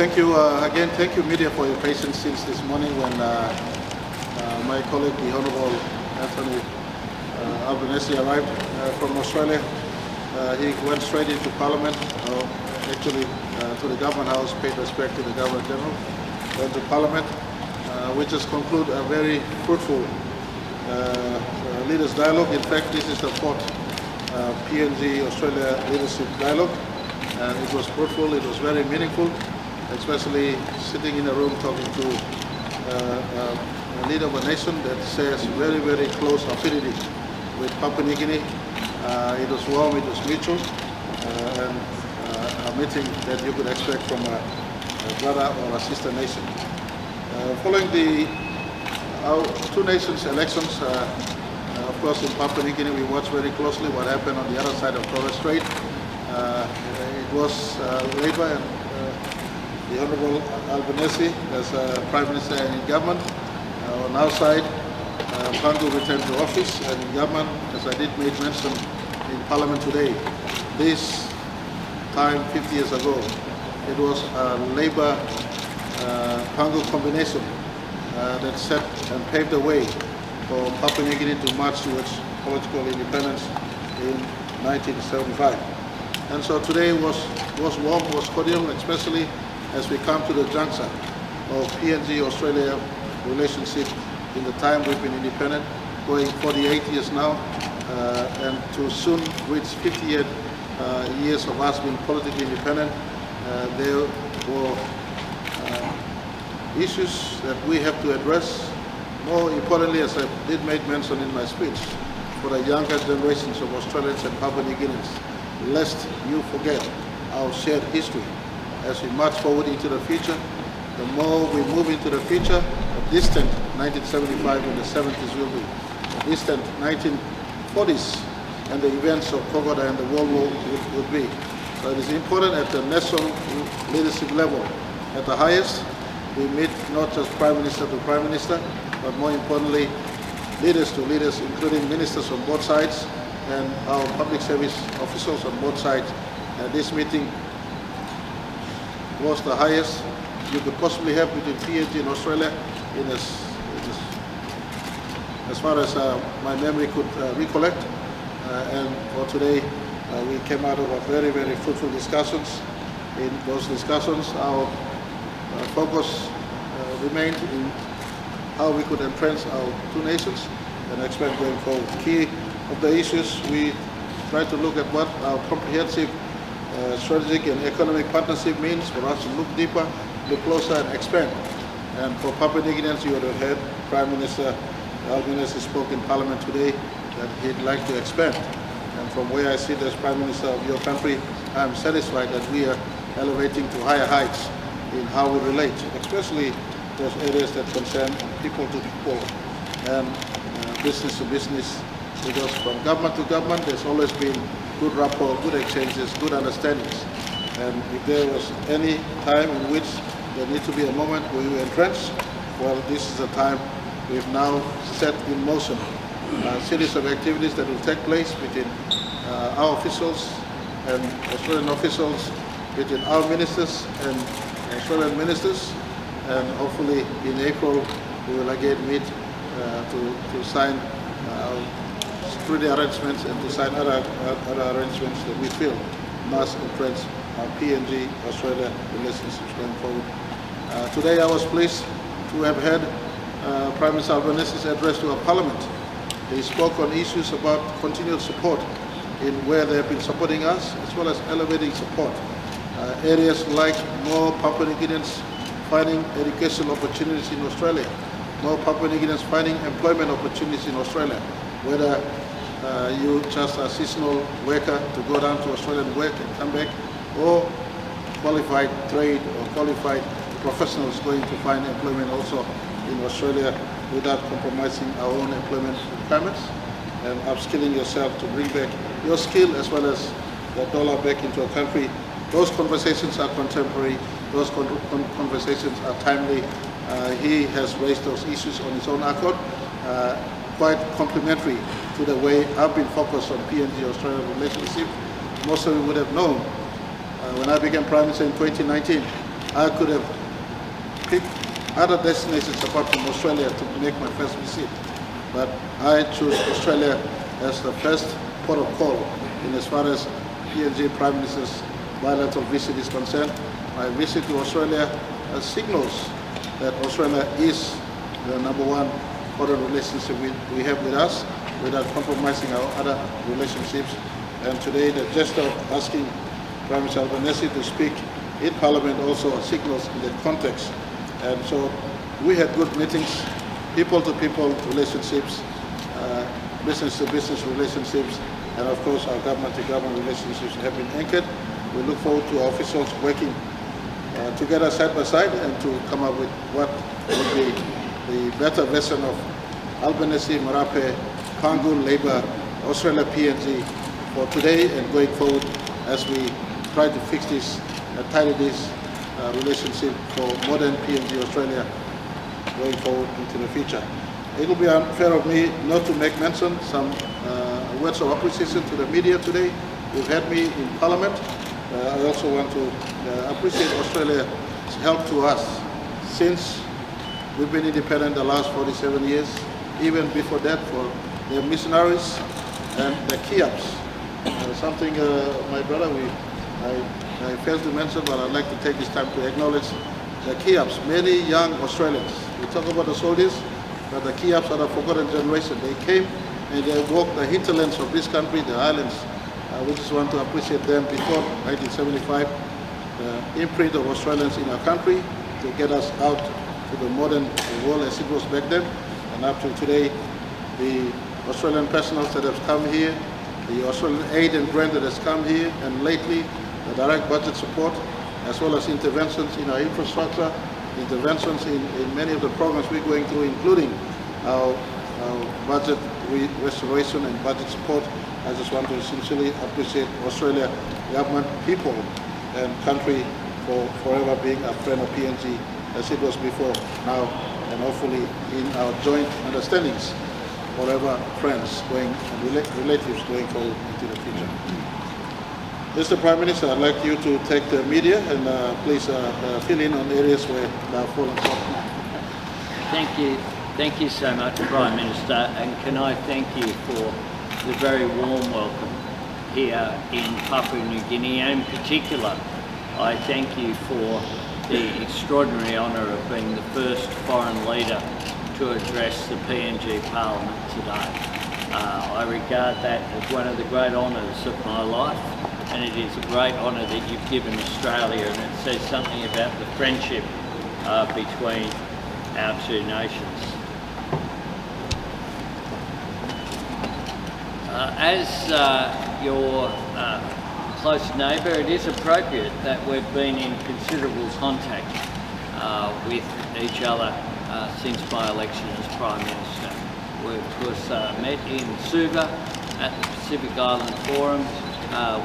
thank you again. Thank you, media, for your patience since this morning when my colleague, the Honourable Anthony Albanese, arrived from Australia. He went straight into Parliament, actually to the Government House, paid respect to the Governor General, went to Parliament. We just conclude a very fruitful leaders' dialogue. In fact, this is the fourth PNG Australia leadership dialogue, and it was fruitful. It was very meaningful, especially sitting in a room talking to a leader of a nation that shares very, very close affinity with Papua New Guinea. It was warm, it was mutual, and a meeting that you could expect from a brother or a sister nation. Following our two nations' elections, of course, in Papua New Guinea, we watched very closely what happened on the other side of Torres Strait. It was Labour and the Honourable Albanese as Prime Minister and in government. On our side, Pangu returned to office, and in government, as I did make mention in Parliament today, this time 50 years ago, it was a Labour Pangu combination that set and paved the way for Papua New Guinea to march towards political independence in 1975. And so today was warm, was cordial, especially as we come to the juncture of PNG-Australia relationship in the time we've been independent, going 48 years now, and to soon reach 58 years of us being politically independent. There were issues that we have to address. More importantly, as I did make mention in my speech, for the younger generations of Australians and Papua New Guineans, lest you forget our shared history. As we march forward into the future, the more we move into the future, the distant 1975 and the 70s will be, the distant 1940s and the events of Kokoda and the World War would be. So it is important at the national leadership level, at the highest, we meet not just Prime Minister to Prime Minister, but more importantly, leaders to leaders, including ministers on both sides and our public service officials on both sides. This meeting was the highest you could possibly have between PNG and Australia as far as my memory could recollect. And for today, we came out of a very, very fruitful discussions. In those discussions, our focus remained in how we could entrench our two nations and expand going forward. Key of the issues, we try to look at what our comprehensive strategic and economic partnership means for us to look deeper, look closer and expand. And for Papua New Guineans, you would have heard Prime Minister Albanese spoke in Parliament today that he'd like to expand. And from where I sit as Prime Minister of your country, I'm satisfied that we are elevating to higher heights in how we relate, especially those areas that concern people to people and business to business, because from government to government there's always been good rapport, good exchanges, good understandings. And if there was any time in which there needs to be a moment where you entrench, well, this is the time we've now set in motion a series of activities that will take place between our officials and Australian officials, between our ministers and Australian ministers, and hopefully in April we will again meet to sign security arrangements and to sign other arrangements that we feel must entrench our PNG Australia relationships going forward. Today I was pleased to have had Prime Minister Albanese's address to our Parliament. He spoke on issues about continued support in where they have been supporting us, as well as elevating support. Areas like more Papua New Guineans finding educational opportunities in Australia, more Papua New Guineans finding employment opportunities in Australia, whether you just a seasonal worker to go down to Australia and work and come back, or qualified trade or qualified professionals going to find employment also in Australia without compromising our own employment requirements, and upskilling yourself to bring back your skill as well as the dollar back into a country. Those conversations are contemporary, those conversations are timely. He has raised those issues on his own accord, quite complementary to the way I've been focused on PNG-Australia relationship. Most of you would have known when I became Prime Minister in 2019, I could have picked other destinations apart from Australia to make my first visit, but I choose Australia as the first port of call in as far as PNG Prime Minister's bilateral visit is concerned. My visit to Australia signals that Australia is the #1 foreign relationship we have with us, without compromising our other relationships. And today the gesture of asking Prime Minister Albanese to speak in Parliament also signals in that context. And so we had good meetings, people-to-people relationships, business-to-business relationships, and of course our government-to-government relationships have been anchored. We look forward to our officials working together side by side and to come up with what would be the better version of Albanese, Marape, Pangu, Labour, Australia, PNG for today and going forward as we try to fix this, tidy this relationship for modern PNG Australia going forward into the future. It will be unfair of me not to make mention some words of appreciation to the media today. You've had me in Parliament. I also want to appreciate Australia's help to us since we've been independent the last 47 years, even before that for the missionaries and the Kiaps. Something my brother, I failed to mention, but I'd like to take this time to acknowledge the Kiaps, many young Australians. We talk about the soldiers, but the Kiaps are the forgotten generation. They came and they walked the hinterlands of this country, the islands. We just want to appreciate them before 1975, the imprint of Australians in our country to get us out to the modern world as it was back then. And up to today, the Australian personnel that have come here, the Australian aid and grant that has come here, and lately the direct budget support, as well as interventions in our infrastructure, interventions in many of the programs we're going through, including our budget restoration and budget support. I just want to sincerely appreciate Australia, government, people, and country for forever being a friend of PNG as it was before, now, and hopefully in our joint understandings, forever friends going and relatives going forward into the future. Mr. Prime Minister, I'd like you to take the media and please fill in on areas where they have fallen short. Thank you so much, Prime Minister, and can I thank you for the very warm welcome here in Papua New Guinea, and in particular, I thank you for the extraordinary honour of being the first foreign leader to address the PNG Parliament today. I regard that as one of the great honours of my life, and it is a great honour that you've given Australia, and it says something about the friendship between our two nations. As your close neighbour, it is appropriate that we've been in considerable contact with each other since my election as Prime Minister. We of course met in Suva at the Pacific Island Forum.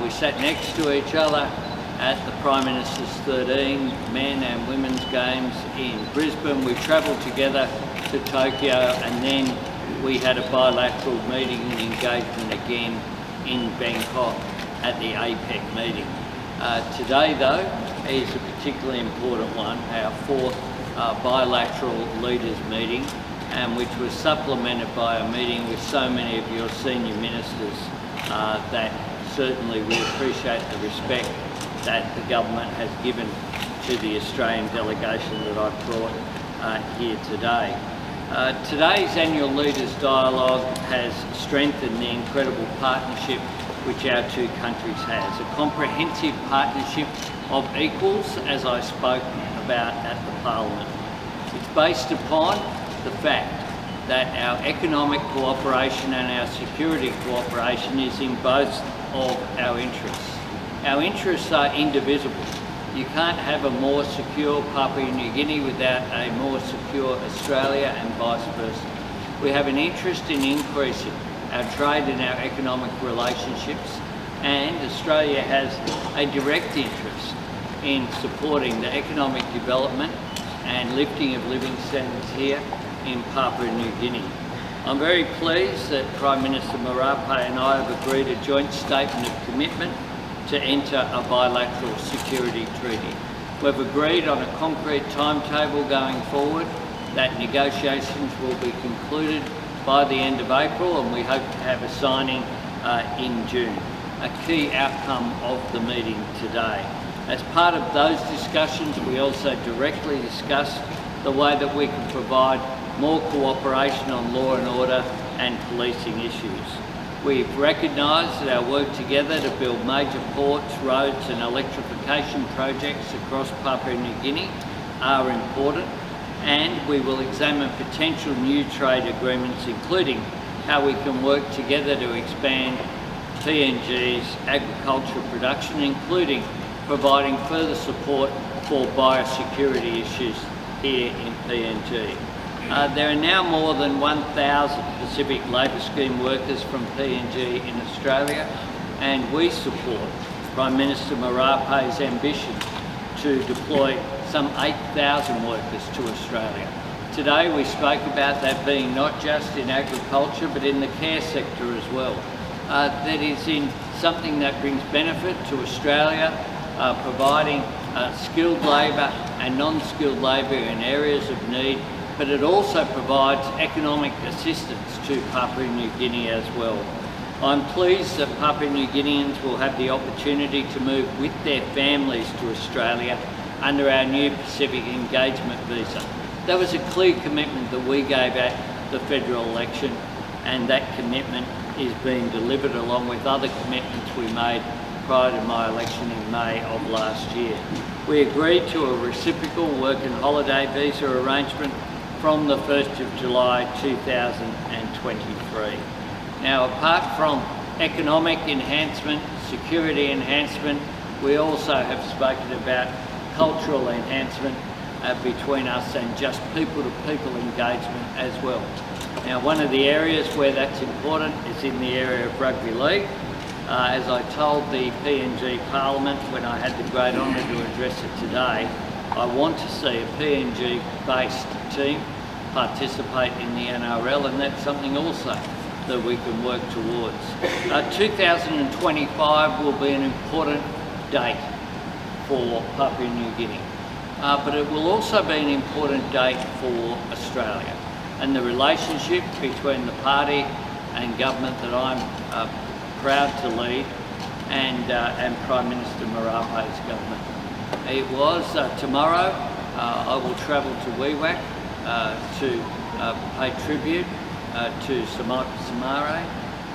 We sat next to each other at the Prime Minister's 13 men and women's games in Brisbane. We travelled together to Tokyo, and then we had a bilateral meeting and engagement again in Bangkok at the APEC meeting. Today though is a particularly important one, our fourth bilateral leaders meeting, and which was supplemented by a meeting with so many of your senior ministers that certainly we appreciate the respect that the government has given to the Australian delegation that I've brought here today. Today's annual Leaders Dialogue has strengthened the incredible partnership which our two countries has. A comprehensive partnership of equals, as I spoke about at the Parliament. It's based upon the fact that our economic cooperation and our security cooperation is in both of our interests. Our interests are indivisible. You can't have a more secure Papua New Guinea without a more secure Australia, and vice versa. We have an interest in increasing our trade and our economic relationships, and Australia has a direct interest in supporting the economic development and lifting of living standards here in Papua New Guinea. I'm very pleased that Prime Minister Marape and I have agreed a joint statement of commitment to enter a bilateral security treaty. We've agreed on a concrete timetable going forward that negotiations will be concluded by the end of April, and we hope to have a signing in June, a key outcome of the meeting today. As part of those discussions, we also directly discussed the way that we can provide more cooperation on law and order and policing issues. We've recognised that our work together to build major ports, roads and electrification projects across Papua New Guinea are important, and we will examine potential new trade agreements, including how we can work together to expand PNG's agricultural production, including providing further support for biosecurity issues here in PNG. There are now more than 1,000 Pacific Labour Scheme workers from PNG in Australia, and we support Prime Minister Marape's ambition to deploy some 8,000 workers to Australia. Today we spoke about that being not just in agriculture but in the care sector as well. That is in something that brings benefit to Australia, providing skilled labour and non-skilled labour in areas of need, but it also provides economic assistance to Papua New Guinea as well. I'm pleased that Papua New Guineans will have the opportunity to move with their families to Australia under our new Pacific Engagement Visa. That was a clear commitment that we gave at the federal election, and that commitment is being delivered along with other commitments we made prior to my election in May of last year. We agreed to a reciprocal work and holiday visa arrangement from the 1st of July 2023. Now, apart from economic enhancement, security enhancement, we also have spoken about cultural enhancement between us and just people-to-people engagement as well. Now, one of the areas where that's important is in the area of rugby league. As I told the PNG Parliament when I had the great honour to address it today, I want to see a PNG-based team participate in the NRL, and that's something also that we can work towards. 2025 will be an important date for Papua New Guinea, but it will also be an important date for Australia, and the relationship between the party and government that I'm proud to lead and Prime Minister Marape's government. It was tomorrow I will travel to Wewak to pay tribute to Samare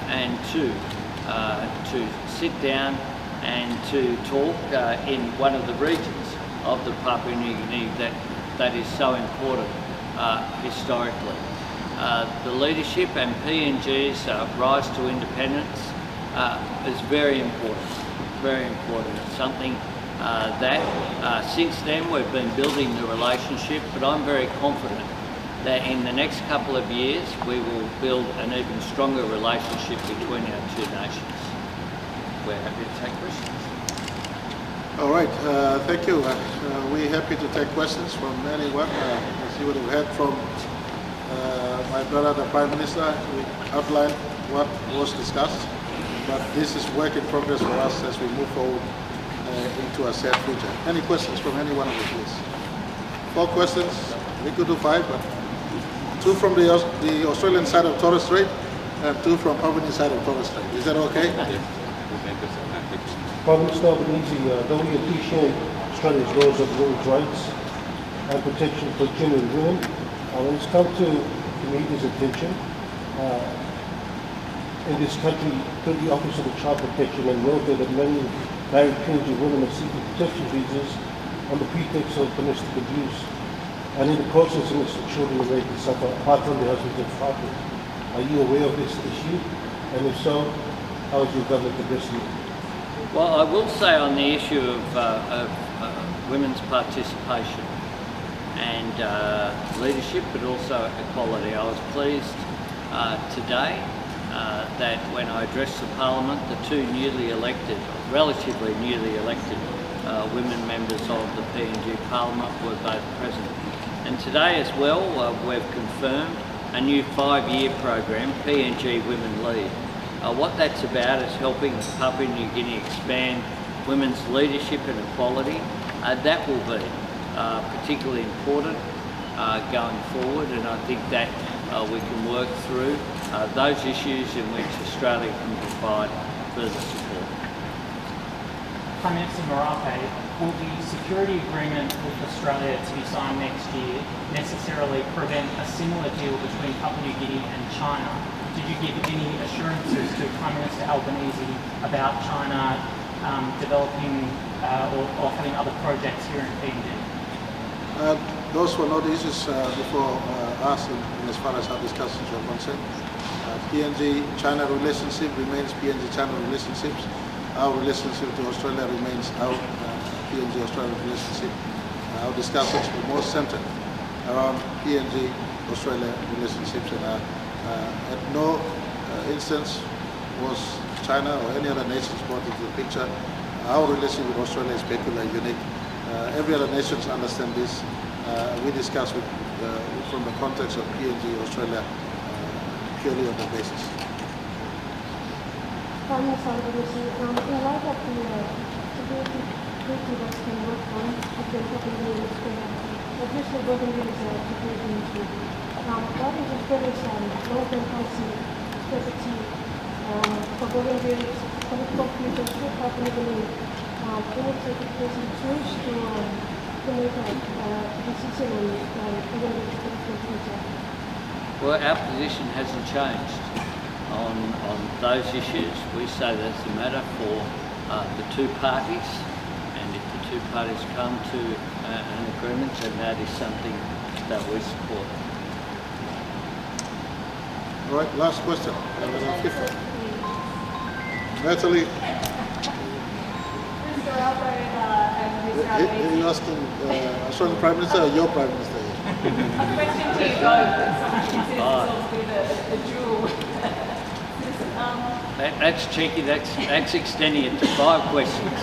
and to sit down and to talk in one of the regions of the Papua New Guinea that is so important historically. The leadership and PNG's rise to independence is very important, very important. It's something that since then we've been building the relationship, but I'm very confident that in the next couple of years we will build an even stronger relationship between our two nations. We're happy to take questions. All right, thank you. We're happy to take questions from anyone. As you would have heard from my brother, the Prime Minister, we outlined what was discussed, but this is work in progress for us as we move forward into a shared future. Any questions from any one of you, please? 4 questions. We could do 5, but 2 from the Australian side of Torres Strait and 2 from Albanese side of Torres Strait. Is that okay? Prime Minister Albanese, though we appreciate Australia's laws of women's rights and protection for children and women, when it's come to the media's attention, in this country, through the Office of Child Protection and Welfare, that many married PNG women are seeking protection visas on the pretext of domestic abuse, and in the process in which the children are made to suffer apart from their husbands and fathers. Are you aware of this issue? And if so, how is your government addressing it? Well, I will say on the issue of women's participation and leadership, but also equality, I was pleased today that when I addressed the Parliament, the 2 newly elected, relatively newly elected women members of the PNG Parliament were both present. And today as well, we've confirmed a new 5-year program, PNG Women Lead. What that's about is helping Papua New Guinea expand women's leadership and equality That will be particularly important going forward, and I think that we can work through those issues in which Australia can provide further support. Prime Minister Marape, will the security agreement with Australia to be signed next year necessarily prevent a similar deal between Papua New Guinea and China? Did you give any assurances to Prime Minister Albanese about China developing or having other projects here in PNG? Those were not issues before us in as far as our discussions were concerned. PNG-China relationship remains PNG-China relationships. Our relationship to Australia remains our PNG-Australia relationship. Our discussions were more centered around PNG-Australia relationships, and at no instance was China or any other nations brought into the picture. Our relationship with Australia is peculiar, unique. Every other nation understands this. We discuss from the context of PNG-Australia purely on that basis. Prime Minister Albanese, in light of the security treaty that's been worked on between Papua New Guinea and Australia, obviously voting is a security issue. What is Australia's long-term policy strategy for volunteers, political futures through Papua New Guinea? Any certification choose to make a decision on volunteers' political future? Well, our position hasn't changed on those issues. We say that's a matter for the two parties, and if the two parties come to an agreement, then that is something that we support. All right, last question. Natalie. Mr. Albert and Mr. Albanese. Are you asking Australian Prime Minister or your Prime Minister? A question to you both, and someone considers themselves to be the dual. That's cheeky, that's extending it to 5 questions.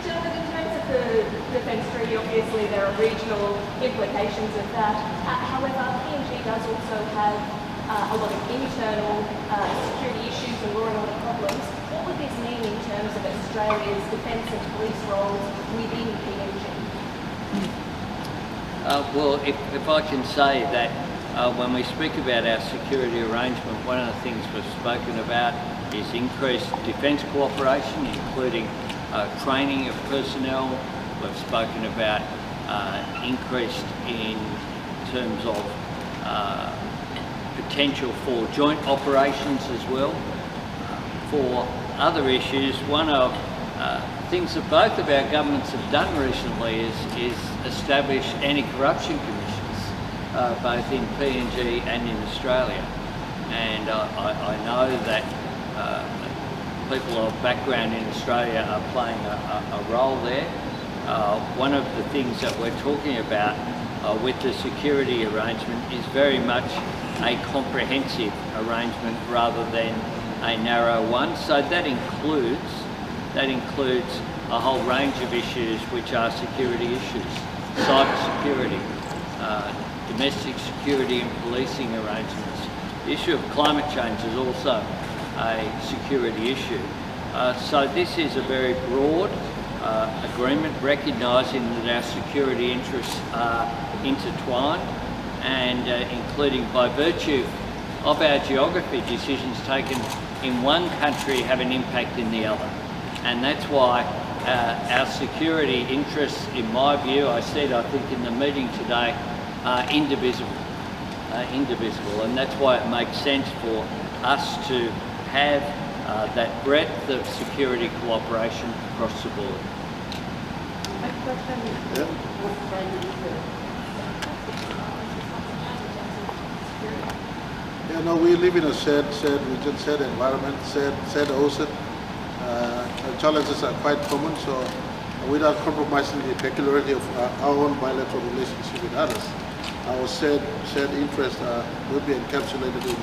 Gentlemen, in terms of the defence treaty, obviously there are regional implications of that. However, PNG does also have a lot of internal security issues and law and order problems. What would this mean in terms of Australia's defence and police roles within PNG? Well, if I can say that when we speak about our security arrangement, one of the things we've spoken about is increased defence cooperation, including training of personnel. We've spoken about increased in terms of potential for joint operations as well. For other issues, one of things that both of our governments have done recently is establish anti-corruption commissions, both in PNG and in Australia. And I know that people of background in Australia are playing a role there. One of the things that we're talking about with the security arrangement is very much a comprehensive arrangement rather than a narrow one. So that includes a whole range of issues which are security issues, cyber security, domestic security and policing arrangements. The issue of climate change is also a security issue. So this is a very broad agreement recognising that our security interests are intertwined, and including by virtue of our geography, decisions taken in one country have an impact in the other. And that's why our security interests, in my view, I said I think in the meeting today, are indivisible. And that's why it makes sense for us to have that breadth of security cooperation across the board. Yeah, no, we live in a shared region, shared environment, shared ocean. Challenges are quite common, so without compromising the peculiarity of our own bilateral relationship with others, our shared interests will be encapsulated in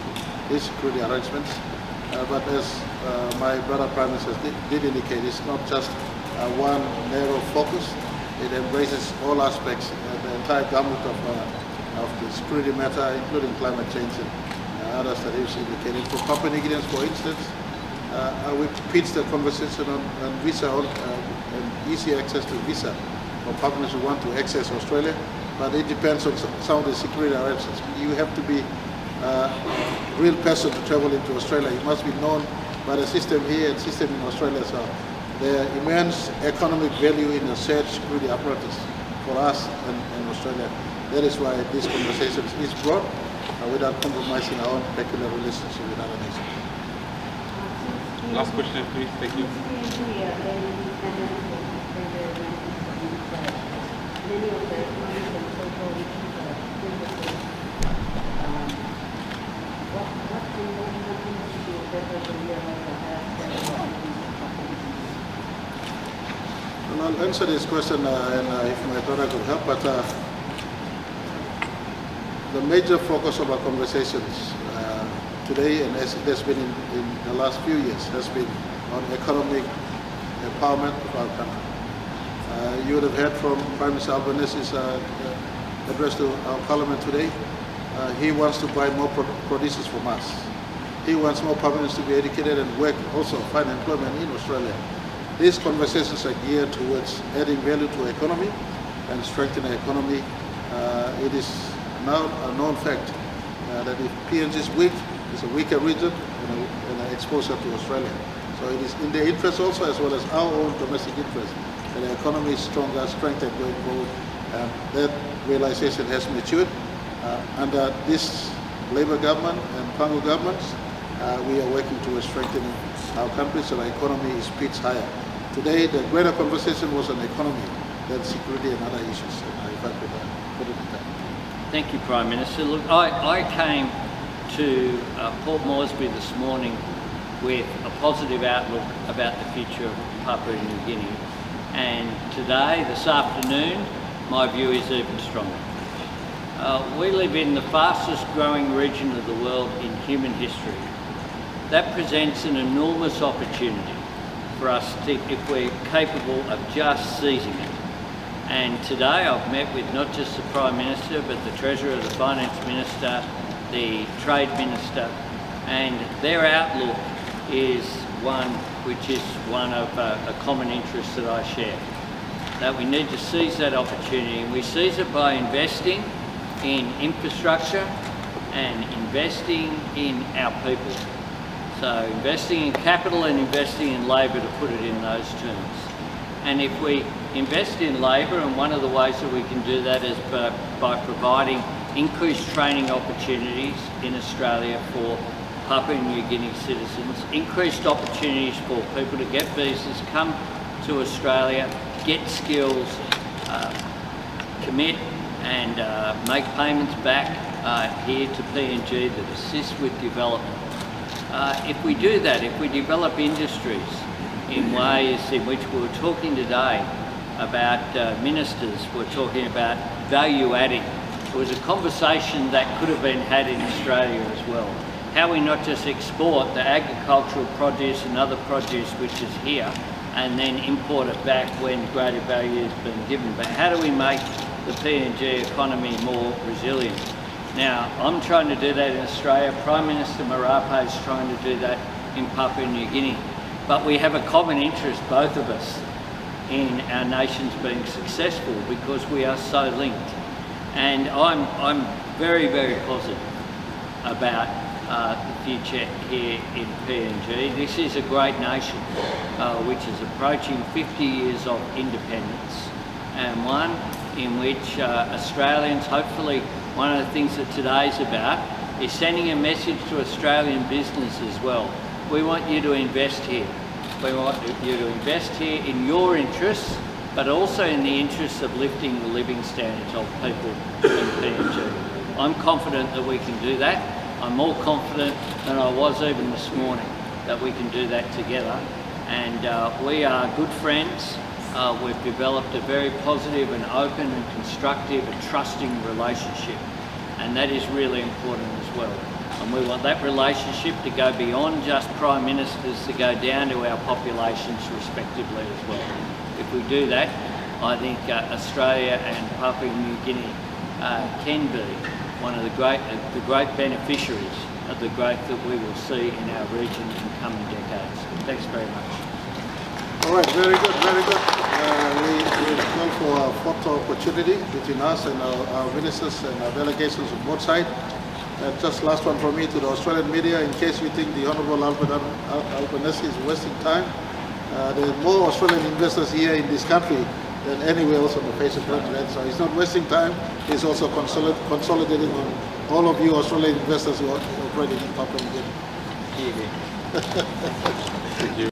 these security arrangements. But as my brother Prime Minister did indicate, it's not just one narrow focus. It embraces all aspects, the entire gamut of the security matter, including climate change and others that he was indicating. For Papua New Guineans, for instance, we pitched the conversation on visa easy access to visa for Papuans who want to access Australia, but it depends on some of the security arrangements. You have to be a real person to travel into Australia. You must be known by the system here and system in Australia. So there are immense economic value in the shared security apparatus for us and Australia. That is why this conversation is brought without compromising our own peculiar relationship with other nations. Last question, please. Thank you. Well, I'll answer this question and if my daughter could help, but the major focus of our conversations today, and as it has been in the last few years, has been on economic empowerment of our country. You would have heard from Prime Minister Albanese's address to our Parliament today. He wants to buy more producers from us. He wants more Papuans to be educated and work, also find employment in Australia. These conversations are geared towards adding value to the economy and strengthening the economy. It is now a known fact that if PNG is weak, it's a weaker region and an exposure to Australia. So it is in their interest also, as well as our own domestic interest, that the economy is stronger, strengthened going forward. That realization has matured. Under this Labour government and Pangu governments, we are working towards strengthening our country so the economy is pitched higher. Today, the greater conversation was on economy than security and other issues. And if I could put it in that. Thank you, Prime Minister. Look, I came to Port Moresby this morning with a positive outlook about the future of Papua New Guinea. And today, this afternoon, my view is even stronger. We live in the fastest growing region of the world in human history. That presents an enormous opportunity for us to, if we're capable of just seizing it. And today I've met with not just the Prime Minister, but the Treasurer, the Finance Minister, the Trade Minister, and their outlook is one which is one of a common interest that I share. That we need to seize that opportunity, and we seize it by investing in infrastructure and investing in our people. So investing in capital and investing in labour, to put it in those terms. And if we invest in labour, and one of the ways that we can do that is by providing increased training opportunities in Australia for Papua New Guinea citizens, increased opportunities for people to get visas, come to Australia, get skills, commit and make payments back here to PNG that assist with development. If we do that, if we develop industries in ways in which we were talking today about ministers were talking about value adding. It was a conversation that could have been had in Australia as well. How we not just export the agricultural produce and other produce which is here and then import it back when greater value has been given, but how do we make the PNG economy more resilient? Now, I'm trying to do that in Australia. Prime Minister Marape is trying to do that in Papua New Guinea. But we have a common interest, both of us, in our nations being successful because we are so linked. And I'm very, very positive about the future here in PNG. This is a great nation which is approaching 50 years of independence, and one in which Australians, hopefully one of the things that today's about is sending a message to Australian business as well. We want you to invest here. We want you to invest here in your interests, but also in the interests of lifting the living standards of people in PNG. I'm confident that we can do that. I'm more confident than I was even this morning that we can do that together. And we are good friends. We've developed a very positive and open and constructive and trusting relationship. And that is really important as well. And we want that relationship to go beyond just Prime Ministers, to go down to our populations respectively as well. If we do that, I think Australia and Papua New Guinea can be one of the great beneficiaries of the growth that we will see in our region in coming decades. Thanks very much. All right, very good, very good. We call for a photo opportunity between us and our ministers and our delegations on both sides. Just last one from me to the Australian media, in case you think the Honourable Albanese is wasting time. There are more Australian investors here in this country than anywhere else on the face of the planet. So he's not wasting time. He's also consolidating on all of you Australian investors who are operating in Papua New Guinea. Here, here. Thank you.